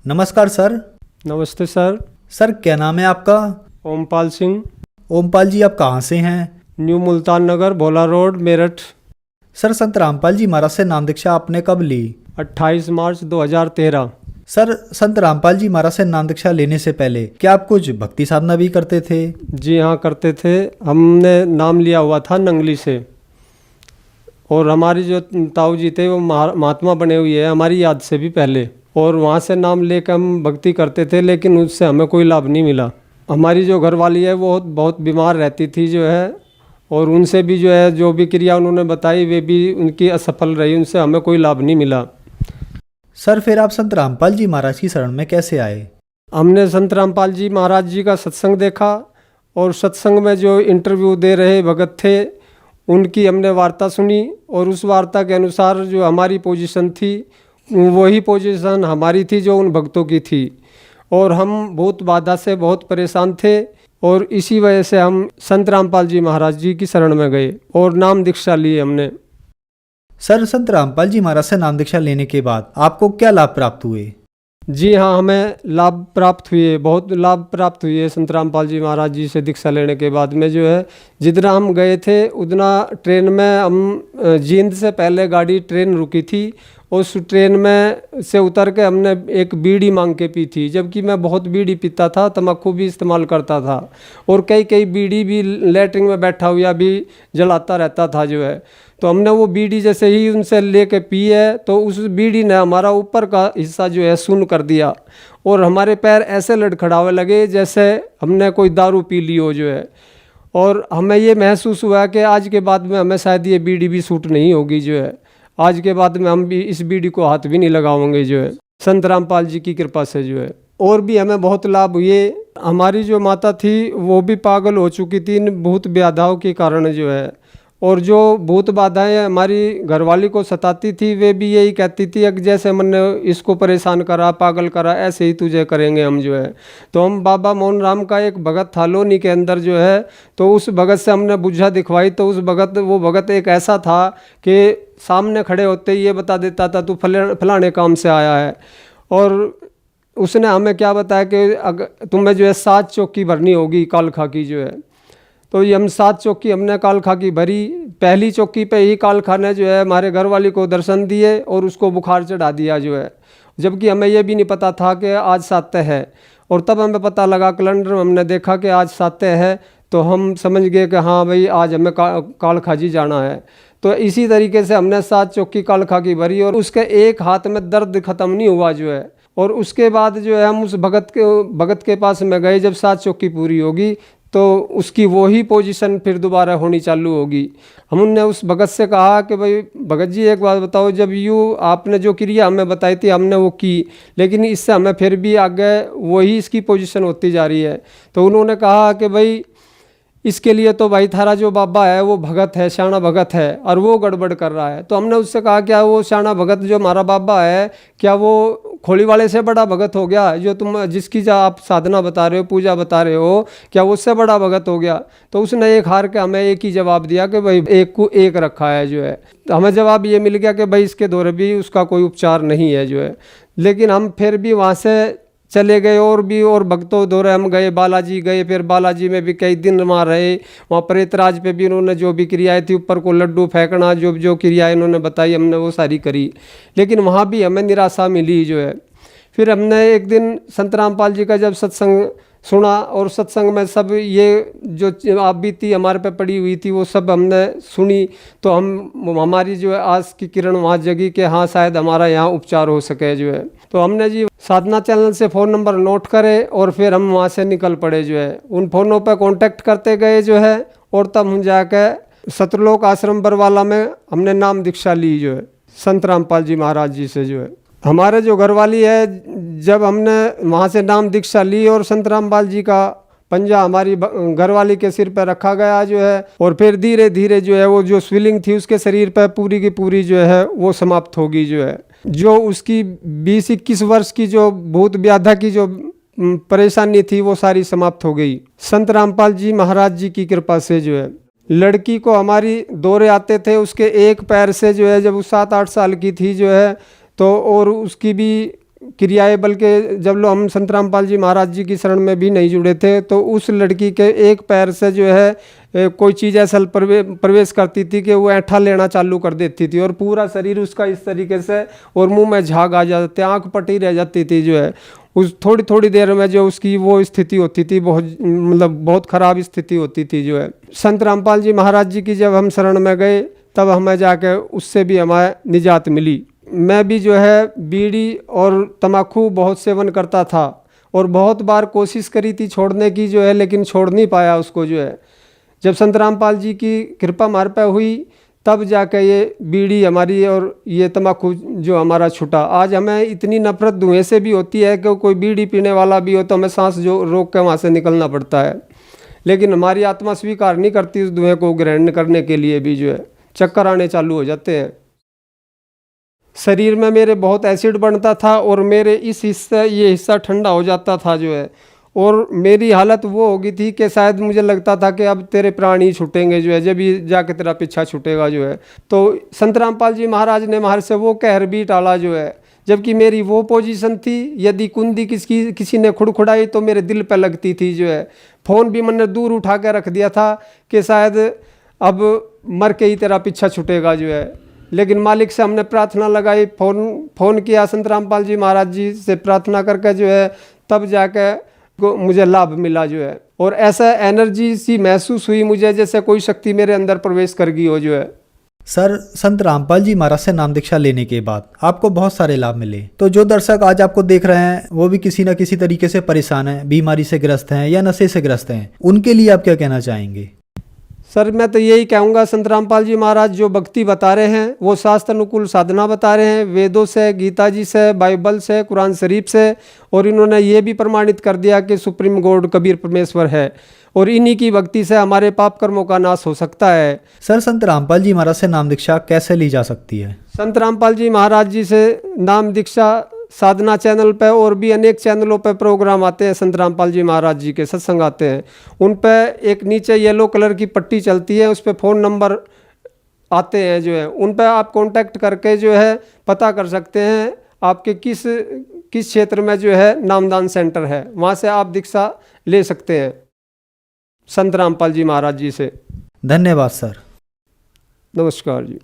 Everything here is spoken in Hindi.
नमस्कार सर। नमस्ते सर। सर क्या नाम है आपका? ओमपाल सिंह। ओमपाल जी आप कहाँ से हैं? न्यू मुल्तान नगर, भोला रोड, मेरठ। सर संत रामपाल जी महाराज से नाम दीक्षा आपने कब ली? 28 मार्च 2013। सर संत रामपाल जी महाराज से नाम दीक्षा लेने से पहले क्या आप कुछ भक्ति साधना भी करते थे? जी हाँ, करते थे। हमने नाम लिया हुआ था नंगली से, और हमारी जो ताऊ जी थे वो महात्मा बने हुए हैं हमारी याद से भी पहले, और वहाँ से नाम लेकर हम भक्ति करते थे, लेकिन उससे हमें कोई लाभ नहीं मिला। हमारी जो घरवाली है वो बहुत बीमार रहती थी जो है, और उनसे भी जो है जो भी क्रिया उन्होंने बताई वे भी उनकी असफल रही, उनसे हमें कोई लाभ नहीं मिला। सर फिर आप संत रामपाल जी महाराज की शरण में कैसे आए? हमने संत रामपाल जी महाराज जी का सत्संग देखा, और सत्संग में जो इंटरव्यू दे रहे भगत थे उनकी हमने वार्ता सुनी, और उस वार्ता के अनुसार जो हमारी पोजीशन थी वही पोजीशन हमारी थी जो उन भक्तों की थी, और हम बहुत बाधा से बहुत परेशान थे, और इसी वजह से हम संत रामपाल जी महाराज जी की शरण में गए और नाम दीक्षा ली हमने। सर संत रामपाल जी महाराज से नाम दीक्षा लेने के बाद आपको क्या लाभ प्राप्त हुए? जी हाँ, हमें लाभ प्राप्त हुए, बहुत लाभ प्राप्त हुए। संत रामपाल जी महाराज जी से दीक्षा लेने के बाद में जो है जितना हम गए थे उतना ट्रेन में हम जींद से पहले गाड़ी ट्रेन रुकी थी, उस ट्रेन में से उतर के हमने एक बीड़ी मांग के पी थी, जबकि मैं बहुत बीड़ी पीता था, तम्बाकू भी इस्तेमाल करता था, और कई कई बीड़ी भी लेटरिन में बैठा हुआ भी जलाता रहता था जो है। तो हमने वो बीड़ी जैसे ही उनसे लेके पी है तो उस बीड़ी ने हमारा ऊपर का हिस्सा जो है शून्य कर दिया, और हमारे पैर ऐसे लड़खड़ावे लगे जैसे हमने कोई दारू पी ली हो जो है, और हमें ये महसूस हुआ कि आज के बाद में हमें शायद ये बीड़ी भी सूट नहीं होगी जो है, आज के बाद में हम भी इस बीड़ी को हाथ भी नहीं लगाएंगे जो है, संत रामपाल जी की कृपा से जो है। और भी हमें बहुत लाभ हुए। हमारी जो माता थी वो भी पागल हो चुकी थी इन भूत बाधाओं के कारण जो है, और जो भूत बाधाएं हमारी घरवाली को सताती थी वे भी यही कहती थी कि जैसे हमने इसको परेशान करा, पागल करा, ऐसे ही तुझे करेंगे हम जो है। तो हम बाबा मोहन राम का एक भगत था लोनी के अंदर जो है, तो उस भगत से हमने बुझा दिखवाई, तो उस भगत वो भगत एक ऐसा था कि सामने खड़े होते ही ये बता देता था तू फलाने काम से आया है, और उसने हमें क्या बताया कि अगर तुम्हें जो है 7 चौकी भरनी होगी कालखा की जो है। तो ये हम 7 चौकी हमने कालखा की भरी। पहली चौकी पे ही कालखा ने जो है हमारे घरवाली को दर्शन दिए और उसको बुखार चढ़ा दिया जो है, जबकि हमें ये भी नहीं पता था कि आज सात्य है, और तब हमें पता लगा कैलेंडर में हमने देखा कि आज सात्य है, तो हम समझ गए कि हाँ भाई आज हमें कालखा जी जाना है। तो इसी तरीके से हमने 7 चौकी कालखा की भरी, और उसके एक हाथ में दर्द ख़त्म नहीं हुआ जो है, और उसके बाद जो है हम उस भगत के पास में गए। जब 7 चौकी पूरी होगी तो उसकी वही पोजीशन फिर दोबारा होनी चालू होगी। हमने उस भगत से कहा कि भाई भगत जी एक बात बताओ, जब यूँ आपने जो क्रिया हमें बताई थी हमने वो की, लेकिन इससे हमें फिर भी आगे वही इसकी पोजीशन होती जा रही है। तो उन्होंने कहा कि भाई इसके लिए तो भाई थारा जो बाबा है वो भगत है, शाना भगत है, और वो गड़बड़ कर रहा है। तो हमने उससे कहा क्या वो शाना भगत जो हमारा बाबा है क्या वो खोली वाले से बड़ा भगत हो गया? जो तुम जिसकी जो आप साधना बता रहे हो, पूजा बता रहे हो, क्या वो उससे बड़ा भगत हो गया? तो उसने एक हार के हमें एक ही जवाब दिया कि भाई एक को एक रखा है जो है। तो हमें जवाब ये मिल गया कि भाई इसके दौरे भी उसका कोई उपचार नहीं है जो है। लेकिन हम फिर भी वहाँ से चले गए, और भक्तों दौरे हम गए, बालाजी गए, फिर बालाजी में भी कई दिन वहाँ रहे। वहाँ प्रेतराज पे भी उन्होंने जो भी क्रियाएं थी, ऊपर को लड्डू फेंकना, जो जो क्रियाएं इन्होंने बताई हमने वो सारी करी, लेकिन वहाँ भी हमें निराशा मिली जो है। फिर हमने एक दिन संत रामपाल जी का जब सत्संग सुना, और सत्संग में सब ये जो आप भी थी हमारे पे पड़ी हुई थी वो सब हमने सुनी, तो हमारी जो है आस की किरण वहाँ जगी कि हाँ शायद हमारा यहाँ उपचार हो सके जो है। तो हमने जी साधना चैनल से फ़ोन नंबर नोट करे, और फिर हम वहाँ से निकल पड़े जो है। उन फ़ोनों पर कांटेक्ट करते गए जो है, और तब हम जाकर सतलोक आश्रम बरवाला में हमने नाम दीक्षा ली जो है संत रामपाल जी महाराज जी से जो है। हमारे जो घरवाली है, जब हमने वहाँ से नाम दीक्षा ली और संत रामपाल जी का पंजा हमारी घरवाली के सिर पर रखा गया जो है, और फिर धीरे धीरे जो है वो जो स्वेलिंग थी उसके शरीर पर पूरी की पूरी जो है वो समाप्त होगी जो है। जो उसकी 20-21 वर्ष की जो भूत व्याधा की जो परेशानी थी वो सारी समाप्त हो गई संत रामपाल जी महाराज जी की कृपा से जो है। लड़की को हमारी दौरे आते थे, उसके एक पैर से जो है जब वो 7-8 साल की थी जो है, तो और उसकी भी क्रियाएं, बल्कि जब लोग हम संत रामपाल जी महाराज जी की शरण में भी नहीं जुड़े थे तो उस लड़की के एक पैर से जो है कोई चीज़ ऐसा प्रवेश करती थी कि वो ऐंठा लेना चालू कर देती थी और पूरा शरीर उसका इस तरीके से, और मुंह में झाग आ जाते, आँख पटी रह जाती थी जो है। उस थोड़ी थोड़ी देर में जो उसकी वो स्थिति होती थी, बहुत मतलब बहुत ख़राब स्थिति होती थी जो है। संत रामपाल जी महाराज जी की जब हम शरण में गए तब हमें जाके उससे भी हमें निजात मिली। मैं भी जो है बीड़ी और तम्बाकू बहुत सेवन करता था और बहुत बार कोशिश करी थी छोड़ने की जो है, लेकिन छोड़ नहीं पाया उसको जो है। जब संत रामपाल जी की कृपा हमारे पे हुई तब जाके ये बीड़ी हमारी और ये तम्बाकू जो हमारा छूटा। आज हमें इतनी नफरत धुएं से भी होती है कि कोई बीड़ी पीने वाला भी हो तो हमें सांस जो रोक के वहाँ से निकलना पड़ता है, लेकिन हमारी आत्मा स्वीकार नहीं करती उस धुएं को ग्रहण करने के लिए भी जो है। चक्कर आने चालू हो जाते हैं। शरीर में मेरे बहुत एसिड बनता था और मेरे इस हिस्सा ठंडा हो जाता था जो है, और मेरी हालत वो हो गई थी कि शायद मुझे लगता था कि अब तेरे प्राण ही छूटेंगे जो है, जब ये जाके तेरा पीछा छूटेगा जो है। तो संत रामपाल जी महाराज ने हमारे से वो कहर भी टाला जो है, जबकि मेरी वो पोजीशन थी, यदि कुंदी किसी ने खुड़खुड़ाई तो मेरे दिल पे लगती थी जो है। फ़ोन भी मैंने दूर उठा के रख दिया था कि शायद अब मर के ही तेरा पीछा छूटेगा जो है, लेकिन मालिक से हमने प्रार्थना लगाई, फ़ोन किया संत रामपाल जी महाराज जी से प्रार्थना करके जो है, तब जाके मुझे लाभ मिला जो है। और ऐसा एनर्जी सी महसूस हुई मुझे जैसे कोई शक्ति मेरे अंदर प्रवेश कर गई हो जो है। सर, संत रामपाल जी महाराज से नाम दीक्षा लेने के बाद आपको बहुत सारे लाभ मिले, तो जो दर्शक आज आपको देख रहे हैं वो भी किसी न किसी तरीके से परेशान हैं, बीमारी से ग्रस्त हैं या नशे से ग्रस्त हैं, उनके लिए आप क्या कहना चाहेंगे? सर मैं तो यही कहूँगा, संत रामपाल जी महाराज जो भक्ति बता रहे हैं वो शास्त्र अनुकूल साधना बता रहे हैं, वेदों से, गीता जी से, बाइबल से, कुरान शरीफ से, और इन्होंने ये भी प्रमाणित कर दिया कि सुप्रीम गॉड कबीर परमेश्वर है, और इन्हीं की भक्ति से हमारे पाप कर्मों का नाश हो सकता है। सर, संत रामपाल जी महाराज से नाम दीक्षा कैसे ली जा सकती है? संत रामपाल जी महाराज जी से नाम दीक्षा साधना चैनल पे और भी अनेक चैनलों पे प्रोग्राम आते हैं, संत रामपाल जी महाराज जी के सत्संग आते हैं। उन पे एक नीचे येलो कलर की पट्टी चलती है, उस पर फ़ोन नंबर आते हैं जो है, उन पे आप कांटेक्ट करके जो है पता कर सकते हैं आपके किस क्षेत्र में जो है नामदान सेंटर है, वहाँ से आप दीक्षा ले सकते हैं संत रामपाल जी महाराज जी से। धन्यवाद सर। नमस्कार जी।